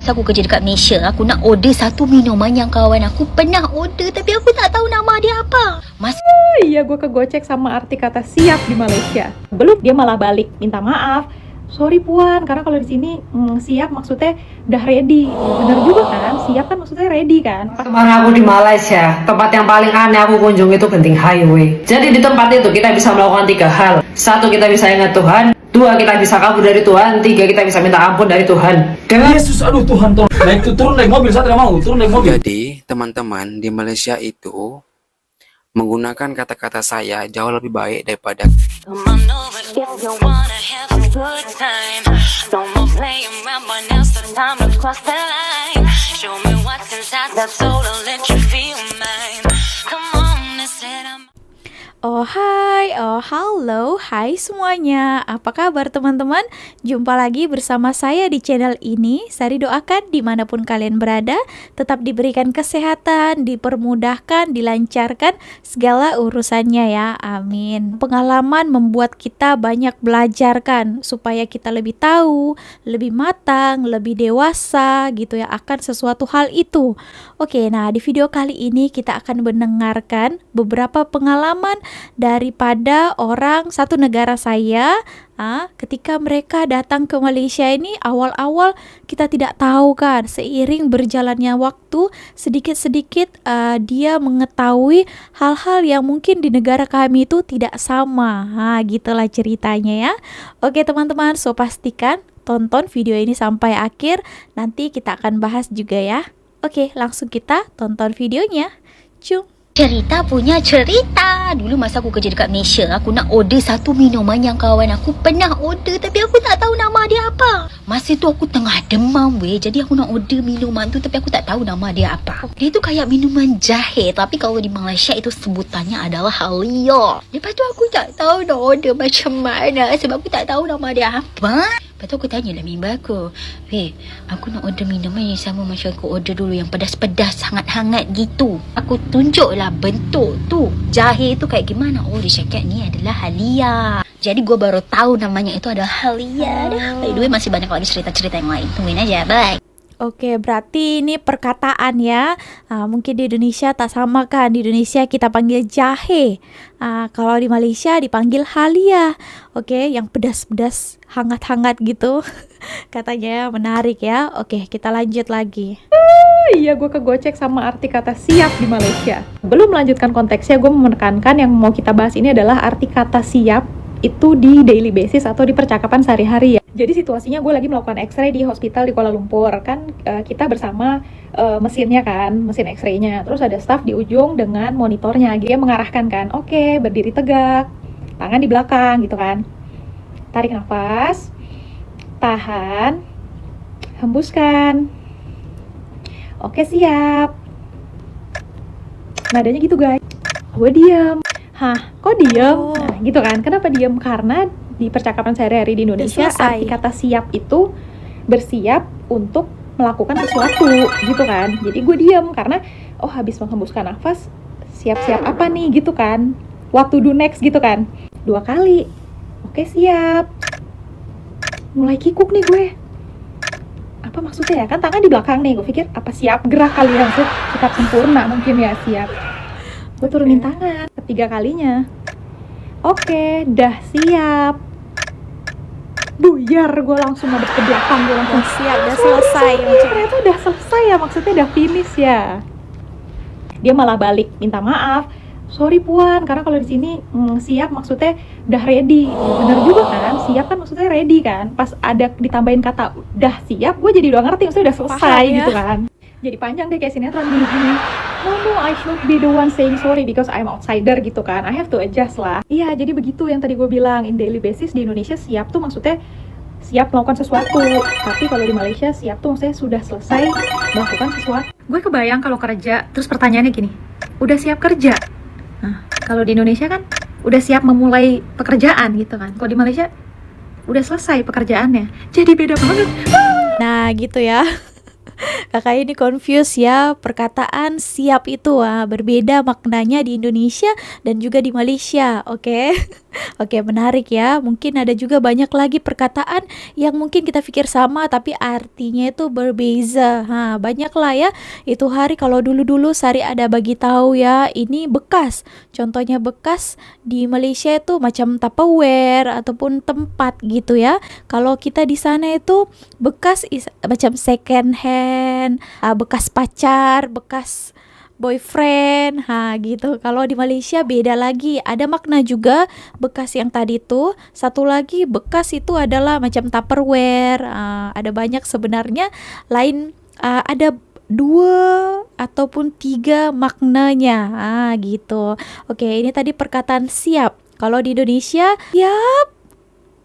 Aku kerja dekat Malaysia. Aku nak order satu minuman yang kawan aku pernah order, tapi aku tak tahu nama dia apa. Iya, gue kegocek sama arti kata siap di Malaysia. Belum, dia malah balik minta maaf. Sorry Puan, karena kalau di sini siap maksudnya udah ready. Bener juga kan? Siap kan maksudnya ready kan? Kemarin aku di Malaysia, tempat yang paling aneh aku kunjungi itu Genting Highway. Jadi di tempat itu kita bisa melakukan 3 hal. 1, kita bisa ingat Tuhan. 2, kita bisa kabur dari Tuhan. 3, kita bisa minta ampun dari Tuhan. Dengan Yesus, aduh Tuhan, tolong. Naik turun naik mobil, saya tidak mau turun naik mobil. Jadi, teman-teman di Malaysia itu menggunakan kata-kata saya jauh lebih baik daripada Oh hai, oh halo, hai semuanya. Apa kabar teman-teman? Jumpa lagi bersama saya di channel ini. Saya doakan dimanapun kalian berada, tetap diberikan kesehatan, dipermudahkan, dilancarkan segala urusannya ya, amin. Pengalaman membuat kita banyak belajar kan, supaya kita lebih tahu, lebih matang, lebih dewasa gitu ya akan sesuatu hal itu. Oke, nah di video kali ini kita akan mendengarkan beberapa pengalaman daripada orang satu negara saya ketika mereka datang ke Malaysia ini. Awal-awal kita tidak tahu kan, seiring berjalannya waktu sedikit-sedikit dia mengetahui hal-hal yang mungkin di negara kami itu tidak sama. Gitulah ceritanya ya. Oke teman-teman, so pastikan tonton video ini sampai akhir, nanti kita akan bahas juga ya. Oke, langsung kita tonton videonya. Cum. Cerita punya cerita. Dulu masa aku kerja dekat Malaysia, aku nak order satu minuman yang kawan aku pernah order, tapi aku tak tahu nama dia apa. Masa tu aku tengah demam weh. Jadi aku nak order minuman tu, tapi aku tak tahu nama dia apa. Dia tu kayak minuman jahe, tapi kalau di Malaysia itu sebutannya adalah Halia. Lepas tu aku tak tahu nak order macam mana, sebab aku tak tahu nama dia apa. Lepas tu aku tanya lah member aku, weh, aku nak order minuman yang sama macam aku order dulu, yang pedas-pedas, hangat-hangat gitu. Aku tunjuk lah bentuk tu, jahe tu kayak gimana. Oh, dia cakap ni adalah Halia. Jadi gue baru tahu namanya itu adalah Halia. By the way, masih banyak lagi cerita-cerita yang lain. Tungguin aja, bye. Oke, berarti ini perkataan ya. Mungkin di Indonesia tak sama kan. Di Indonesia kita panggil jahe. Kalau di Malaysia dipanggil Halia. Oke, yang pedas-pedas, hangat-hangat gitu. Katanya menarik ya. Oke, kita lanjut lagi. Iya, gue kegocek sama arti kata siap di Malaysia. Belum melanjutkan konteksnya, gue menekankan yang mau kita bahas ini adalah arti kata siap itu di daily basis atau di percakapan sehari-hari ya. Jadi situasinya gue lagi melakukan X-ray di hospital di Kuala Lumpur kan, kita bersama mesinnya kan, mesin X-ray-nya. Terus ada staff di ujung dengan monitornya, dia mengarahkan kan, oke, berdiri tegak, tangan di belakang gitu kan. Tarik nafas, tahan, hembuskan. Oke, siap. Nadanya gitu guys. Gue diam. Hah, kok diem? Nah, gitu kan. Kenapa diem? Karena di percakapan sehari-hari di Indonesia, arti kata siap itu bersiap untuk melakukan sesuatu, gitu kan. Jadi gue diem karena, oh habis menghembuskan nafas, siap-siap apa nih, gitu kan. What to do next, gitu kan. 2 kali. Oke, siap. Mulai kikuk nih gue. Apa maksudnya ya? Kan tangan di belakang nih. Gue pikir, apa siap gerak kali ya? Sikap sempurna mungkin ya, siap. Gue turunin tangan ketiga kalinya. Oke, dah siap. Buyar, gue langsung ngadep ke belakang. Gue langsung siap, udah selesai. Ternyata udah selesai ya, maksudnya udah finish ya. Dia malah balik minta maaf. Sorry Puan, karena kalau di sini siap maksudnya udah ready. Bener juga kan, siap kan maksudnya ready kan. Pas ada ditambahin kata udah siap, gue jadi udah ngerti maksudnya udah selesai gitu kan. Jadi panjang deh kayak sinetron gini-gini. No, I should be the one saying sorry because I'm outsider gitu kan. I have to adjust lah. Iya, jadi begitu yang tadi gue bilang. In daily basis di Indonesia siap tuh maksudnya siap melakukan sesuatu. Tapi kalau di Malaysia siap tuh maksudnya sudah selesai melakukan sesuatu. Gue kebayang kalau kerja, terus pertanyaannya gini, udah siap kerja? Nah, kalau di Indonesia kan udah siap memulai pekerjaan gitu kan. Kalau di Malaysia udah selesai pekerjaannya. Jadi beda banget. Nah gitu ya. Kakak ini confused ya, perkataan siap itu berbeda maknanya di Indonesia dan juga di Malaysia. Oke. Oke, menarik ya. Mungkin ada juga banyak lagi perkataan yang mungkin kita pikir sama tapi artinya itu berbeza. Banyak lah ya. Itu hari kalau dulu-dulu Sari ada bagi tahu ya, ini bekas. Contohnya bekas di Malaysia itu macam Tupperware ataupun tempat gitu ya. Kalau kita di sana itu bekas macam second hand, bekas pacar, bekas boyfriend, gitu. Kalau di Malaysia beda lagi, ada makna juga bekas yang tadi tuh. Satu lagi bekas itu adalah macam Tupperware. Ada banyak sebenarnya lain, ada 2 ataupun 3 maknanya, gitu. Oke, ini tadi perkataan siap. Kalau di Indonesia, siap,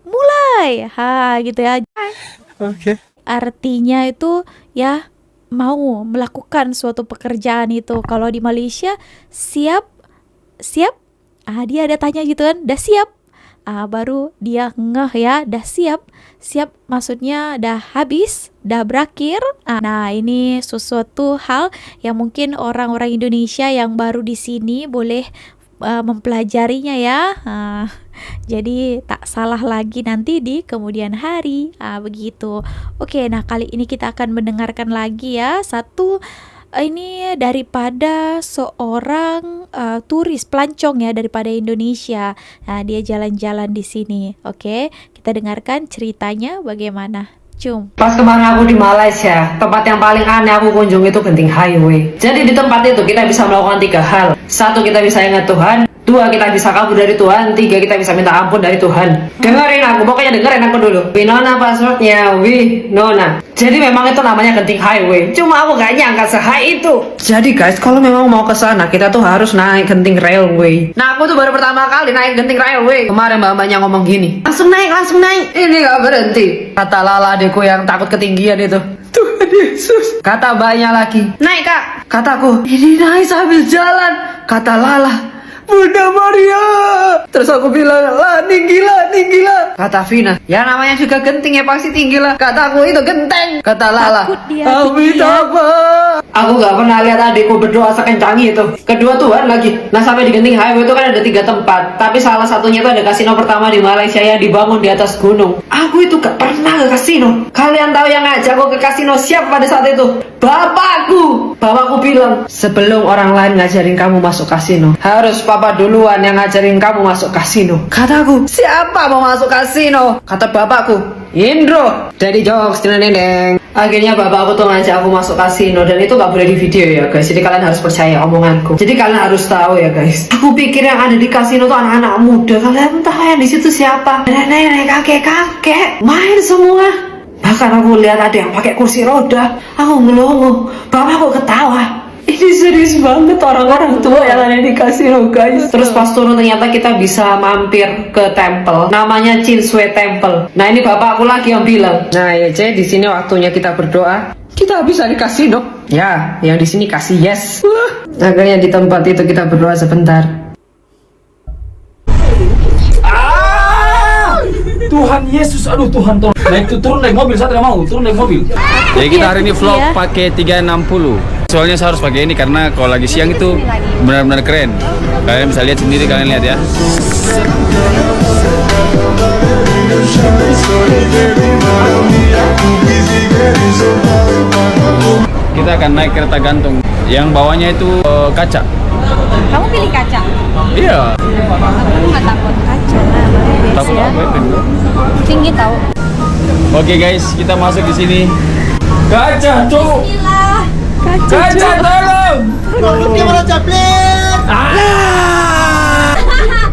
mulai, gitu ya. Oke. Artinya itu ya mau melakukan suatu pekerjaan itu. Kalau di Malaysia siap, dia ada tanya gitu kan, dah siap, baru dia ngeh ya, dah siap. Siap maksudnya dah habis, dah berakhir. Nah, ini sesuatu hal yang mungkin orang-orang Indonesia yang baru di sini boleh mempelajarinya ya. Jadi tak salah lagi nanti di kemudian hari, begitu. Oke, nah kali ini kita akan mendengarkan lagi ya satu ini daripada seorang turis pelancong ya daripada Indonesia. Nah, dia jalan-jalan di sini. Oke, kita dengarkan ceritanya bagaimana. Pas kemarin aku di Malaysia, tempat yang paling aneh aku kunjungi itu Genting Highway. Jadi di tempat itu kita bisa melakukan 3 hal. 1, kita bisa ingat Tuhan. 2, kita bisa kabur dari Tuhan. 3, kita bisa minta ampun dari Tuhan. Dengerin aku, pokoknya dengerin aku dulu. Winona passwordnya Winona. Jadi memang itu namanya Genting Highway. Cuma aku gak nyangka se-high itu. Jadi guys, kalau memang mau ke sana, kita tuh harus naik Genting Railway. Nah, aku tuh baru pertama kali naik Genting Railway. Kemarin mbak-mbaknya ngomong gini, langsung naik. Ini gak berhenti. Kata Lala adekku yang takut ketinggian itu. Tuhan Yesus. Kata mbaknya lagi, naik kak. Kataku, ini naik sambil jalan. Kata Lala, Bunda Maria. Terus aku bilang, lah tinggi lah. Kata Vina, ya namanya juga genting ya pasti tinggi lah. Kataku, itu genteng. Kata Lala, Amin apa? Aku gak pernah lihat adikku berdoa sekencang itu. Kedua Tuhan lagi. Nah, sampai di Genting Highway itu kan ada 3 tempat. Tapi salah satunya itu ada kasino pertama di Malaysia yang dibangun di atas gunung. Aku itu gak pernah ke kasino. Kalian tahu yang ngajak aku ke kasino siapa pada saat itu? Bapakku. Bapakku bilang, sebelum orang lain ngajarin kamu masuk kasino, harus papa duluan yang ngajarin kamu masuk kasino. Kataku, siapa mau masuk kasino? Kata bapakku, Indro. Dari jokes, deng. Akhirnya bapakku tuh ngajak aku masuk kasino. Dan itu gak boleh di video ya guys. Jadi kalian harus percaya omonganku. Jadi kalian harus tahu ya guys. Aku pikir yang ada di kasino tuh anak-anak muda. Kalian entah yang di situ siapa. Nenek, kakek-kakek. Main semua. Bahkan aku lihat ada yang pakai kursi roda. Aku ngelongo. Bapakku ketawa. Ini serius banget orang-orang tua yang ada di kasino guys. Terus pas turun ternyata kita bisa mampir ke temple, namanya Chinswe Temple. Nah, ini bapakku lagi yang bilang, nah ya jadi di sini waktunya kita berdoa. Kita bisa di kasino. Ya, yang di sini kasih yes. Akhirnya di tempat itu kita berdoa sebentar. Tuhan Yesus, aduh Tuhan tolong. Turun naik mobil, saya tidak mau. Turun naik mobil. Jadi kita hari ini vlog pakai 360. Soalnya saya harus pakai ini karena kalau lagi siang itu benar-benar keren. Kalian bisa lihat sendiri, kalian lihat ya. Kita akan naik kereta gantung yang bawahnya itu kaca. Kamu pilih kaca? Iya. Aku nggak takut kaca. Takut apa itu? Tinggi tahu. Oke guys, kita masuk di sini. Kaca, cowok. Kaca, tolong.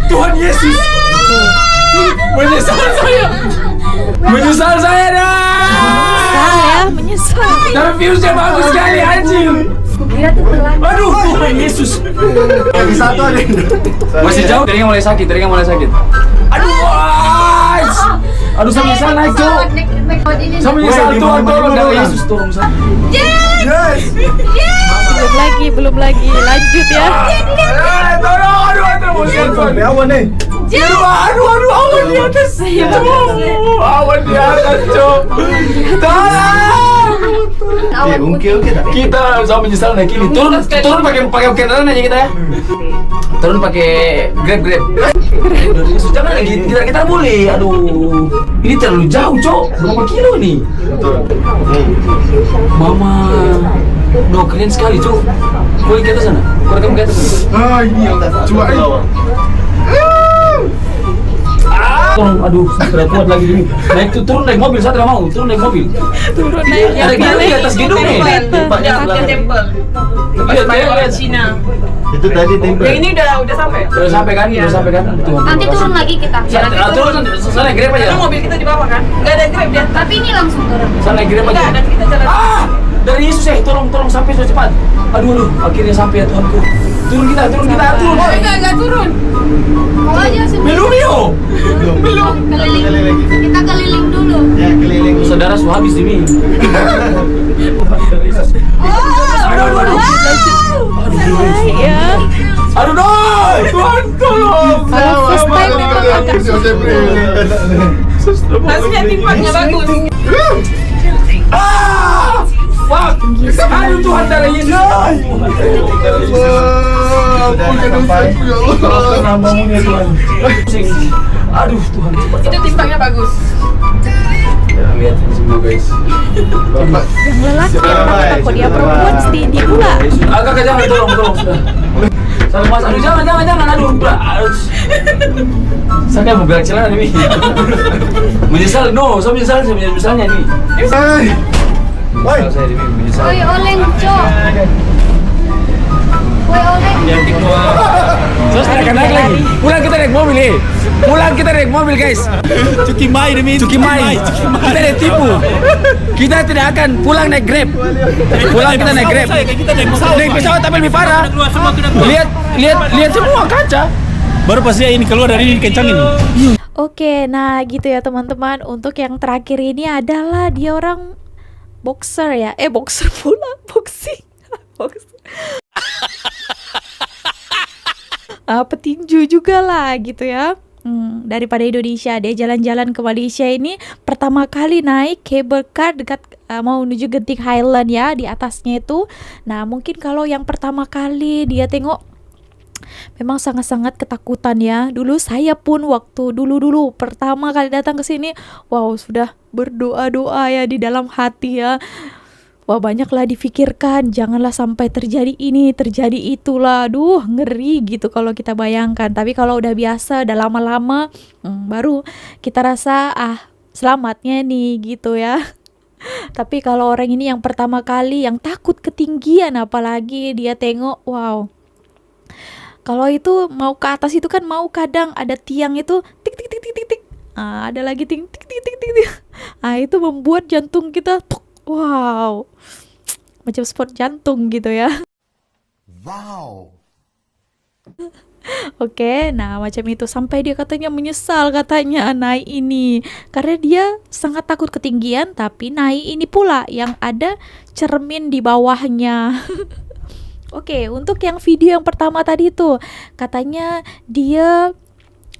Tuhan Yesus. Menyesal saya dah. Menyesal. Tapi viewsnya bagus sekali anjing. Aduh, Tuhan Yesus. Masih jauh. Telinga mulai sakit. Aduh, aduh saya menyesal naik cowok. Saya menyesal, Tuhan tolong. Yesus tolong saya. Belum lagi. Lanjut ya. Tolong, aduh, awan di atas. Awan di atas, cowok. Tolong. Kita sama menyesal naik ini. Turun pakai kendaraan aja kita ya. Turun pakai Grab. Jangan lagi kita boleh. Aduh, ini terlalu jauh, Cok. Berapa kilo nih? Mama, no keren sekali, Cok. Kau ke atas sana. Kau rekam ke atas sana. Ini yang cuma Tolong, aduh, sudah kuat lagi ini. Turun naik mobil, saya tidak mau. Turun naik mobil. Turun naik Ada gedung di atas gedung nih. Lihat. Cina. itu tadi tempe. Yang ini udah sampai. Udah sampai kan? Udah sampai kan? Nanti turun lagi kita. Turun, sana naik Grab aja. Karena mobil kita di bawah kan? Nggak ada Grab dia. Tapi ini langsung turun. Sana naik Grab aja. Nggak, nanti kita jalan. Dari Yesus tolong sampai so cepat. Aduh, akhirnya sampai ya Tuhanku. Turun kita. Nggak turun. Mau aja sih. Belum. Keliling. Kita keliling dulu. Ya keliling. Saudara sudah habis ini. Ya. Aduh, Doi! Tuhan, tolong! Kalau first time memang agak Maksudnya timpangnya bagus. Fuck! Aduh, Tuhan dari Yesus! Aduh, Tuhan, cepat. Itu timpangnya bagus. Lihat ini semua, guys. yang lelaki takut dia perempuan setinggi pula. Agak jangan, tolong sudah. Sama Mas, aduh jangan, aduh. Saya mau berak celana nih. Menyesal, saya menyesalnya nih. Menyesal saya ini, menyesal. Woi, oleng, Cok. Woi, oleng. Terus akan naik lagi. Pulang kita naik mobil, guys. Cuki Mai. Kita ditipu. Kita tidak akan pulang naik Grab. Kita naik Grab. Naik pesawat tapi lebih parah. Lihat semua kaca. Baru pasti ini keluar dari ini kencang ini. Oke, nah gitu ya teman-teman. Untuk yang terakhir ini adalah dia orang boxer ya. Boxer pula, boxing. Petinju juga lah gitu ya. Daripada Indonesia, dia jalan-jalan ke Malaysia ini pertama kali naik cable car dekat mau menuju Genting Highland ya, di atasnya itu. Nah mungkin kalau yang pertama kali dia tengok memang sangat-sangat ketakutan ya. Dulu saya pun waktu dulu pertama kali datang ke sini, wow, sudah berdoa-doa ya di dalam hati ya. Wah, banyaklah difikirkan, janganlah sampai terjadi ini, terjadi itulah. Aduh, ngeri gitu kalau kita bayangkan. Tapi kalau udah biasa, udah lama-lama, baru kita rasa selamatnya nih gitu ya. Tapi kalau orang ini yang pertama kali, yang takut ketinggian, apalagi dia tengok, wow. Kalau itu mau ke atas itu kan mau kadang ada tiang itu tik tik tik tik tik tik. Ada lagi ting tik tik tik tik tik. Itu membuat jantung kita wow, macam sport jantung gitu ya. Wow. Oke, nah macam itu sampai dia katanya menyesal katanya naik ini karena dia sangat takut ketinggian, tapi naik ini pula yang ada cermin di bawahnya. Oke, untuk yang video yang pertama tadi tuh katanya dia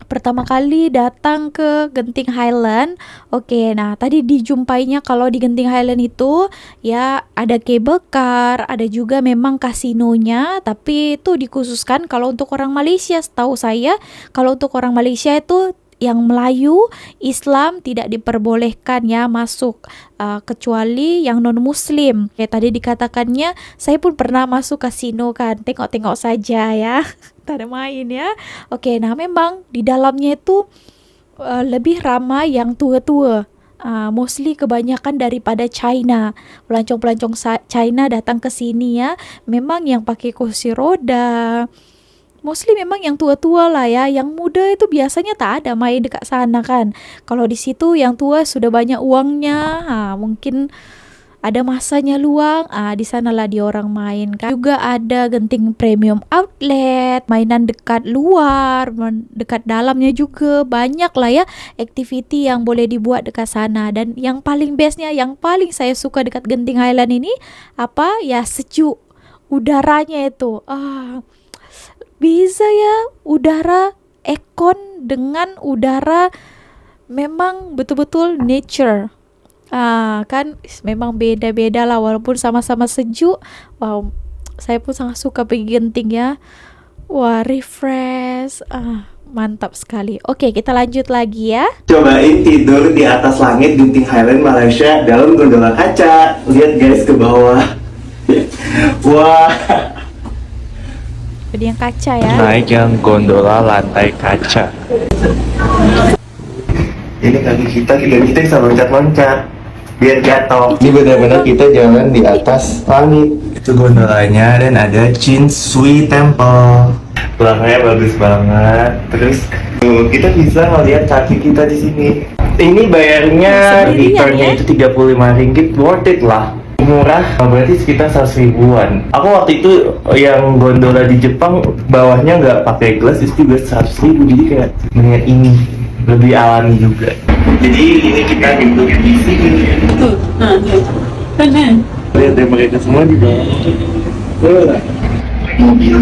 pertama kali datang ke Genting Highland. Oke, nah tadi dijumpainya kalau di Genting Highland itu ya ada cable car, ada juga memang kasinonya, tapi itu dikhususkan kalau untuk orang Malaysia. Setahu saya kalau untuk orang Malaysia itu yang Melayu, Islam tidak diperbolehkan ya masuk, kecuali yang non Muslim. Kayak tadi dikatakannya, saya pun pernah masuk kasino kan, tengok-tengok saja ya, tak ada main ya. Oke, nah memang di dalamnya itu lebih ramai yang tua-tua. Mostly kebanyakan daripada China. Pelancong-pelancong China datang ke sini ya, memang yang pakai kursi roda. Mostly memang yang tua-tua lah ya. Yang muda itu biasanya tak ada main dekat sana kan. Kalau di situ yang tua sudah banyak uangnya, mungkin ada masanya luang, di sanalah dia orang main kan. Juga ada Genting Premium Outlet, mainan dekat luar, dekat dalamnya juga banyak lah ya activity yang boleh dibuat dekat sana. Dan yang paling bestnya, yang paling saya suka dekat Genting Highland ini apa ya, sejuk udaranya itu. Bisa ya, udara aircon dengan udara memang betul-betul nature. Kan memang beda-beda lah walaupun sama-sama sejuk. Wow, saya pun sangat suka pergi Genting ya. Wah, refresh. Mantap sekali. Oke, kita lanjut lagi ya. Cobain tidur di atas langit Genting Highland Malaysia dalam gondola kaca. Lihat guys ke bawah. Wah. Jadi yang kaca ya. Naik yang gondola lantai kaca. Ini kaki kita bisa loncat-loncat biar jatuh. Ini benar-benar kita jalan di atas langit. Itu gondolanya dan ada Chin Sui Temple. Belakangnya bagus banget. Terus kita bisa ngeliat kaki kita di sini. Ini bayarnya returnnya itu 35 ringgit, worth it lah. Murah, berarti sekitar 100 ribuan. Aku waktu itu yang gondola di Jepang bawahnya nggak pakai gelas itu juga 100 ribu, jadi kayak mendingan ini lebih alami juga. Jadi ini kita duduk di sini. Lihat deh mereka semua di bawah. Mobil.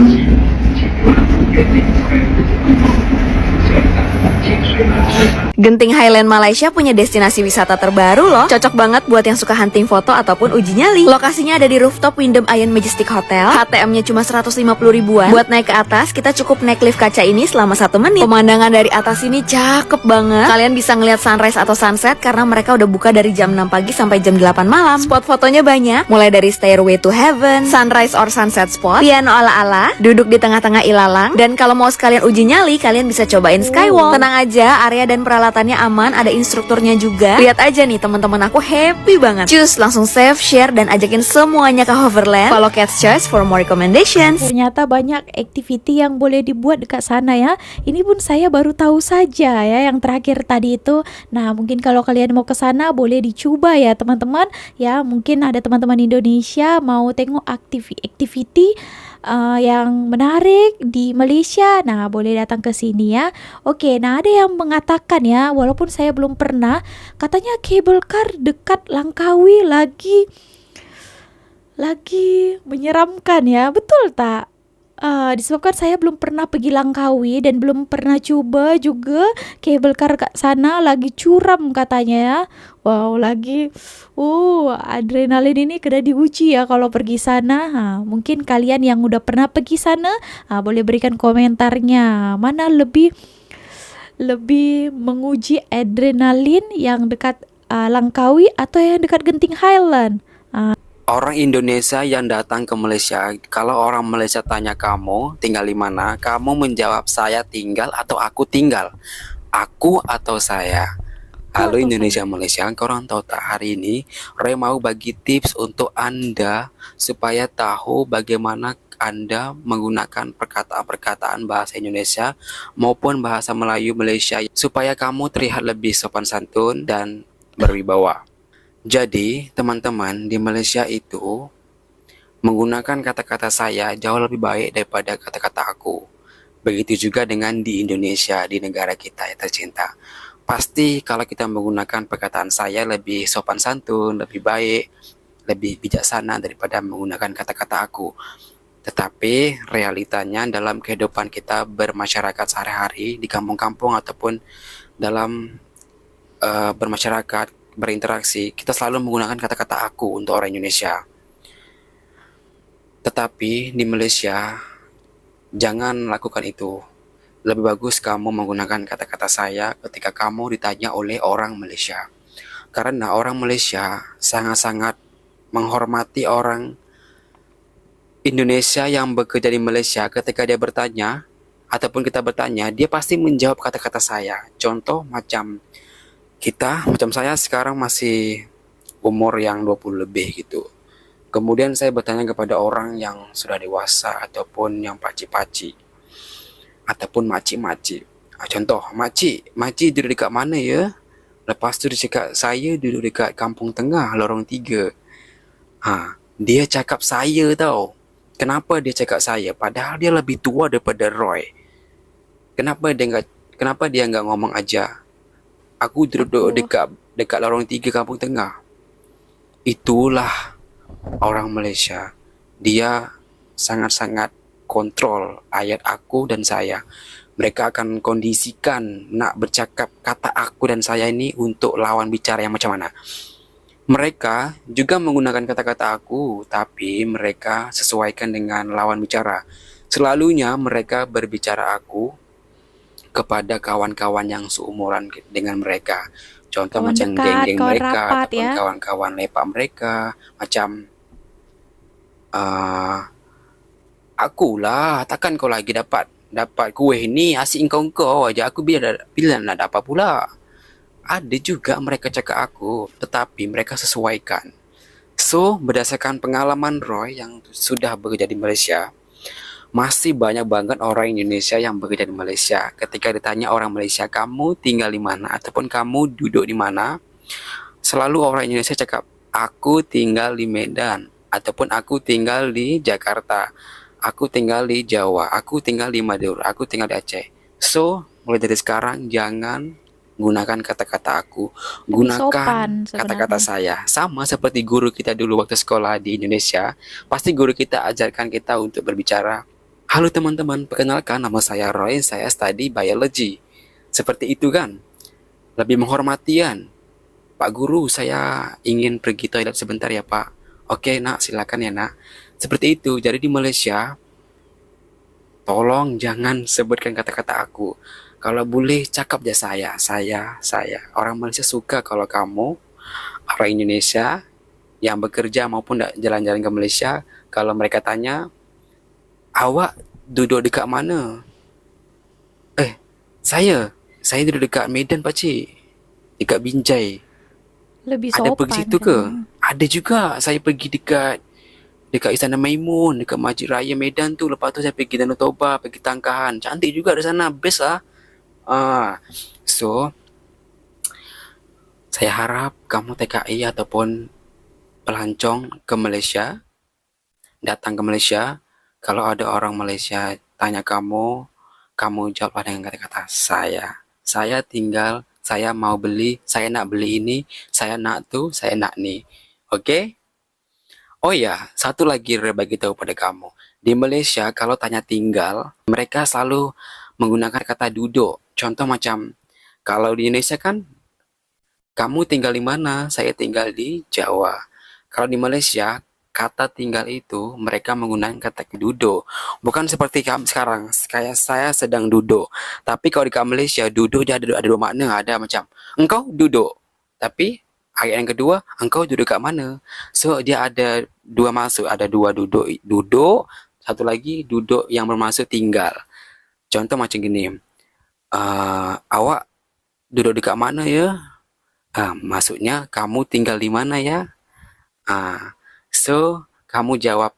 Genting Highland Malaysia punya destinasi wisata terbaru loh. Cocok banget buat yang suka hunting foto ataupun uji nyali. Lokasinya ada di rooftop Wyndham Ion Majestic Hotel. HTM-nya cuma 150 ribuan. Buat naik ke atas, kita cukup naik lift kaca ini selama 1 menit. Pemandangan dari atas ini cakep banget. Kalian bisa ngeliat sunrise atau sunset karena mereka udah buka dari jam 6 pagi sampai jam 8 malam. Spot fotonya banyak, mulai dari Stairway to Heaven, sunrise or sunset spot, piano ala-ala, duduk di tengah-tengah ilalang, dan kalau mau sekalian uji nyali, kalian bisa cobain skywalk. Tenang aja, area dan peralatannya aman, ada instrukturnya juga. Lihat aja nih, teman-teman aku happy banget. Cus, langsung save, share, dan ajakin semuanya ke Hoverland. Follow Cat's Choice for more recommendations. Ternyata banyak activity yang boleh dibuat dekat sana ya. Ini pun saya baru tahu saja ya yang terakhir tadi itu. Nah, mungkin kalau kalian mau ke sana boleh dicoba ya teman-teman. Ya, mungkin ada teman-teman Indonesia mau tengok activity yang menarik di Malaysia. Nah, boleh datang ke sini ya. Oke, nah ada yang mengatakan ya, walaupun saya belum pernah, katanya cable car dekat Langkawi lagi menyeramkan ya. Betul tak? Disebabkan saya belum pernah pergi Langkawi dan belum pernah coba juga cable car ke sana, lagi curam katanya ya. Wow, lagi adrenalin ini kena diuji ya kalau pergi sana. Mungkin kalian yang udah pernah pergi sana boleh berikan komentarnya. Mana lebih menguji adrenalin yang dekat Langkawi atau yang dekat Genting Highland? Orang Indonesia yang datang ke Malaysia, kalau orang Malaysia tanya kamu tinggal di mana, kamu menjawab saya tinggal atau aku tinggal. Aku atau saya. Halo Indonesia Malaysia, korang tahu tak, hari ini Roy mau bagi tips untuk Anda supaya tahu bagaimana Anda menggunakan perkataan-perkataan bahasa Indonesia maupun bahasa Melayu Malaysia supaya kamu terlihat lebih sopan santun dan berwibawa. Jadi, teman-teman di Malaysia itu menggunakan kata-kata saya jauh lebih baik daripada kata-kata aku. Begitu juga dengan di Indonesia, di negara kita yang tercinta. Pasti kalau kita menggunakan perkataan saya lebih sopan santun, lebih baik, lebih bijaksana daripada menggunakan kata-kata aku. Tetapi realitanya dalam kehidupan kita bermasyarakat sehari-hari di kampung-kampung ataupun dalam bermasyarakat, berinteraksi, kita selalu menggunakan kata-kata aku untuk orang Indonesia. Tetapi di Malaysia, jangan lakukan itu. Lebih bagus kamu menggunakan kata-kata saya ketika kamu ditanya oleh orang Malaysia. Karena orang Malaysia sangat-sangat menghormati orang Indonesia yang bekerja di Malaysia. Ketika dia bertanya, ataupun kita bertanya, dia pasti menjawab kata-kata saya. Contoh macam saya sekarang masih umur yang 20 lebih gitu. Kemudian saya bertanya kepada orang yang sudah dewasa ataupun yang pakcik-pakcik ataupun makcik-makcik. Contoh, makcik duduk dekat mana ya? Lepas tu dia cakap, saya duduk dekat Kampung Tengah, Lorong 3. Dia cakap saya tau. Kenapa dia cakap saya? Padahal dia lebih tua daripada Roy. Kenapa dia enggak ngomong aja? Aku duduk dekat Lorong 3 Kampung Tengah. Itulah orang Malaysia. Dia sangat-sangat kontrol ayat aku dan saya. Mereka akan kondisikan nak bercakap kata aku dan saya ini untuk lawan bicara yang macam mana. Mereka juga menggunakan kata-kata aku, tapi mereka sesuaikan dengan lawan bicara. Selalunya mereka berbicara aku kepada kawan-kawan yang seumuran dengan mereka. Contoh Kawan macam dekat, geng-geng kawan mereka rapat ataupun ya. kawan-kawan lepak mereka. Macam akulah, takkan kau lagi dapat kuih ni asyik engkau aja. Aku bila nak dapat pula. Ada juga mereka cakap aku, tetapi mereka sesuaikan. So, berdasarkan pengalaman Roy yang sudah bekerja di Malaysia, masih banyak banget orang Indonesia yang bekerja di Malaysia. Ketika ditanya orang Malaysia, kamu tinggal di mana ataupun kamu duduk di mana, selalu orang Indonesia cakap, aku tinggal di Medan ataupun aku tinggal di Jakarta, aku tinggal di Jawa, aku tinggal di Madura, aku tinggal di Aceh. So, mulai dari sekarang jangan gunakan kata-kata aku, Lebih gunakan sopan kata-kata sebenarnya. saya. Sama seperti guru kita dulu waktu sekolah di Indonesia, pasti guru kita ajarkan kita untuk berbicara. Halo teman-teman, perkenalkan nama saya Roy, saya study biology. Seperti itu kan? Lebih menghormatian. Pak guru, saya ingin pergi toilet sebentar ya Pak. Oke nak, silakan ya nak. Seperti itu. Jadi di Malaysia, tolong jangan sebutkan kata-kata aku. Kalau boleh cakap aja saya. Orang Malaysia suka kalau kamu, orang Indonesia yang bekerja maupun jalan-jalan ke Malaysia, kalau mereka tanya, awak duduk dekat mana? Saya duduk dekat Medan pakcik. Dekat Binjai. Lebih Ada sopan pergi situ ke? kan. Ada juga. Saya pergi dekat Istana Maimun, dekat Masjid Raya Medan tu. Lepas tu saya pergi Danau Toba, pergi Tangkahan. Cantik juga di sana. Best lah. So, saya harap kamu TKI ataupun pelancong ke Malaysia, datang ke Malaysia, kalau ada orang Malaysia tanya kamu jawablah dengan kata-kata saya. Saya tinggal, saya mau beli, saya nak beli ini, saya nak tu, saya nak ni. Oke? Oh ya, satu lagi bagi tahu pada kamu. Di Malaysia kalau tanya tinggal, mereka selalu menggunakan kata duduk. Contoh macam kalau di Indonesia kan, kamu tinggal di mana? Saya tinggal di Jawa. Kalau di Malaysia, kata tinggal itu mereka menggunakan kata duduk. Bukan seperti kamu sekarang, kayak saya sedang duduk. Tapi kalau di Malaysia, duduk dia ada dua makna. Ada macam, engkau duduk. Tapi ayat yang kedua, engkau duduk kat mana? So, dia ada dua maksud. Ada dua duduk. Satu lagi, duduk yang bermaksud tinggal. Contoh macam gini. Awak duduk dekat mana ya? Maksudnya kamu tinggal di mana ya? So kamu jawab,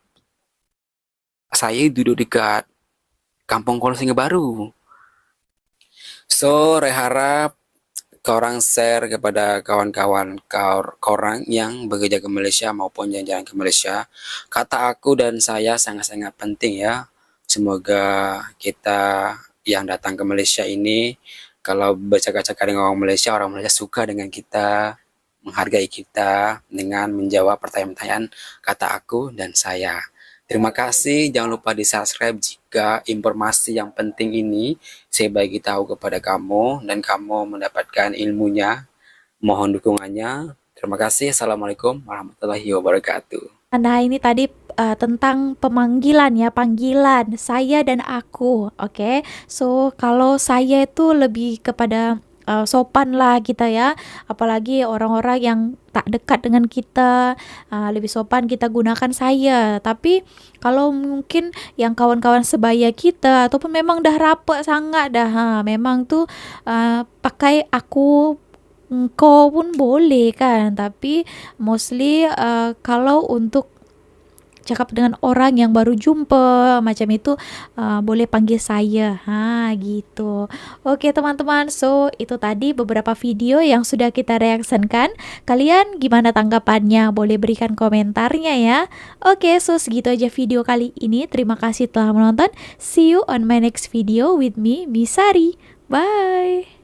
saya duduk dekat Kampung Kolosing Baru. So, harap korang share kepada kawan-kawan korang yang bekerja ke Malaysia maupun yang jalan ke Malaysia. Kata aku dan saya sangat-sangat penting ya. Semoga kita yang datang ke Malaysia ini, kalau bercakap-cakap dengan orang Malaysia suka dengan kita, menghargai kita dengan menjawab pertanyaan-pertanyaan kata aku dan saya. Terima kasih, jangan lupa di subscribe jika informasi yang penting ini saya bagi tahu kepada kamu dan kamu mendapatkan ilmunya. Mohon dukungannya. Terima kasih. Assalamualaikum warahmatullahi wabarakatuh. Nah, ini tadi tentang pemanggilan ya, panggilan saya dan aku. Oke. So, kalau saya itu lebih kepada sopan lah kita ya, apalagi orang-orang yang tak dekat dengan kita, lebih sopan kita gunakan saya. Tapi kalau mungkin yang kawan-kawan sebaya kita ataupun memang dah rapat sangat dah, memang tuh pakai aku, engkau pun boleh kan. Tapi mostly kalau untuk cakap dengan orang yang baru jumpa macam itu, boleh panggil saya, gitu. Oke teman-teman, so itu tadi beberapa video yang sudah kita reaksikan. Kalian gimana tanggapannya? Boleh berikan komentarnya ya. Oke, so segitu aja video kali ini. Terima kasih telah menonton. See you on my next video with me, Misari. Bye.